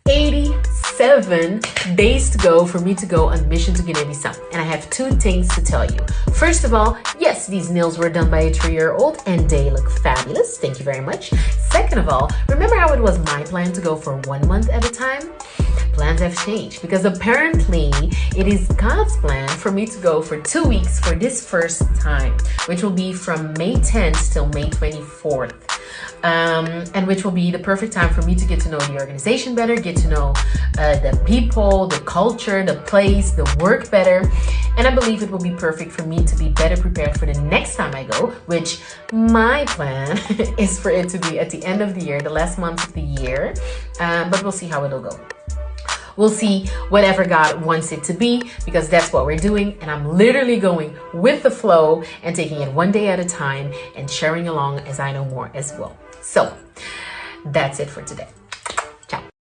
87 days to go for me to go on mission to Guinea-Bissau. And I have two things to tell you. First of all, yes, these nails were done by a 3-year-old and they look fabulous. Thank you very much. Second of all, remember how it was my plan to go for 1 month at a time? Plans have changed because apparently it is God's plan for me to go for 2 weeks for this first time, which will be from May 10th till May 24th. And which will be the perfect time for me to get to know the organization better, get to know the people, the culture, the place, the work better. And I believe it will be perfect for me to be better prepared for the next time I go, which my plan is for it to be at the end of the year, the last month of the year. But we'll see how it'll go. We'll see whatever God wants it to be, because that's what we're doing. And I'm literally going with the flow and taking it one day at a time and sharing along as I know more as well. So that's it for today.